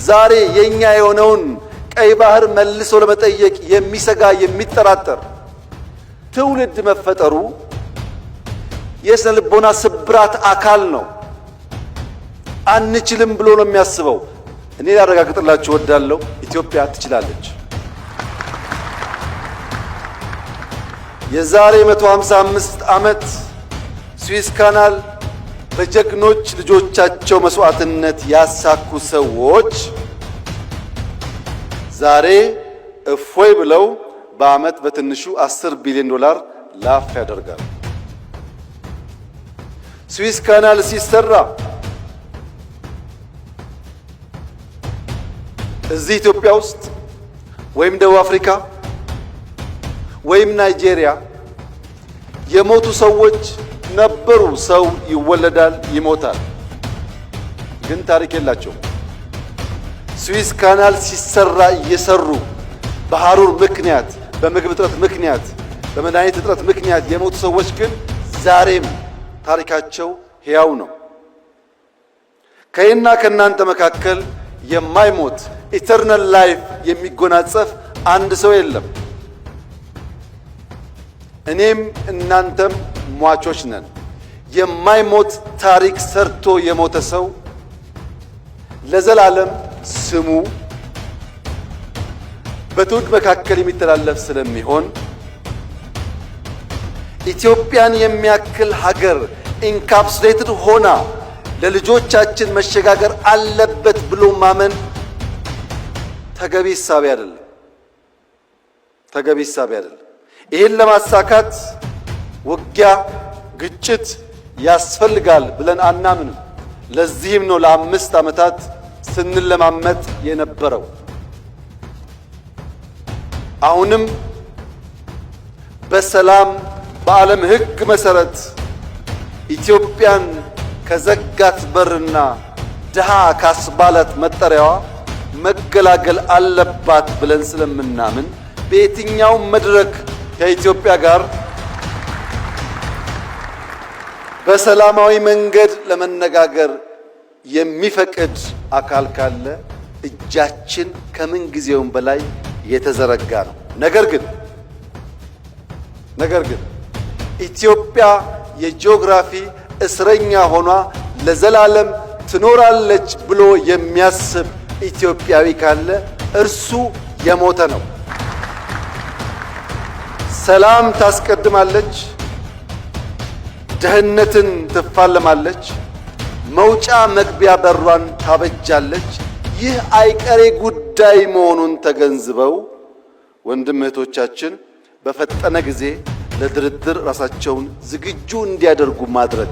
ዛሬ የኛ የሆነውን ቀይ ባህር መልሶ ለመጠየቅ የሚሰጋ የሚጠራጠር ትውልድ መፈጠሩ የስነ ልቦና ስብራት አካል ነው። አንችልም ብሎ ነው የሚያስበው። እኔ ላረጋግጥላችሁ እወዳለሁ፣ ኢትዮጵያ ትችላለች። የዛሬ 155 ዓመት ስዊስ ካናል በጀግኖች ልጆቻቸው መስዋዕትነት ያሳኩ ሰዎች ዛሬ እፎይ ብለው በአመት በትንሹ $10 ቢሊዮን ላፍ ያደርጋሉ። ስዊስ ካናል ሲሰራ እዚህ ኢትዮጵያ ውስጥ ወይም ደቡብ አፍሪካ ወይም ናይጄሪያ የሞቱ ሰዎች ነበሩ። ሰው ይወለዳል፣ ይሞታል፣ ግን ታሪክ የላቸውም። ስዊስ ካናል ሲሰራ እየሰሩ በሐሩር ምክንያት፣ በምግብ እጥረት ምክንያት፣ በመድኃኒት እጥረት ምክንያት የሞቱ ሰዎች ግን ዛሬም ታሪካቸው ሕያው ነው። ከእኔና ከእናንተ መካከል የማይሞት ኢተርናል ላይፍ የሚጎናጸፍ አንድ ሰው የለም። እኔም እናንተም ሟቾች ነን። የማይሞት ታሪክ ሰርቶ የሞተ ሰው ለዘላለም ስሙ በትውልድ መካከል የሚተላለፍ ስለሚሆን ኢትዮጵያን የሚያክል ሀገር ኢንካፕሱሌትድ ሆና ለልጆቻችን መሸጋገር አለበት ብሎ ማመን ተገቢ ሐሳብ አይደለም። ተገቢ ሐሳብ አይደለም። ይህን ለማሳካት ውጊያ፣ ግጭት ያስፈልጋል ብለን አናምንም። ለዚህም ነው ለ5 ዓመታት ስንለማመጥ የነበረው። አሁንም በሰላም በዓለም ሕግ መሰረት ኢትዮጵያን ከዘጋት በርና ድሃ ካስባላት መጠሪያዋ መገላገል አለባት ብለን ስለምናምን በየትኛው መድረክ ከኢትዮጵያ ጋር በሰላማዊ መንገድ ለመነጋገር የሚፈቅድ አካል ካለ እጃችን ከምን ጊዜውም በላይ የተዘረጋ ነው። ነገር ግን ኢትዮጵያ የጂኦግራፊ እስረኛ ሆኗ ለዘላለም ትኖራለች ብሎ የሚያስብ ኢትዮጵያዊ ካለ እርሱ የሞተ ነው። ሰላም ታስቀድማለች፣ ድህነትን ትፋለማለች፣ መውጫ መግቢያ በሯን ታበጃለች። ይህ አይቀሬ ጉዳይ መሆኑን ተገንዝበው ወንድም እህቶቻችን በፈጠነ ጊዜ ለድርድር ራሳቸውን ዝግጁ እንዲያደርጉ ማድረግ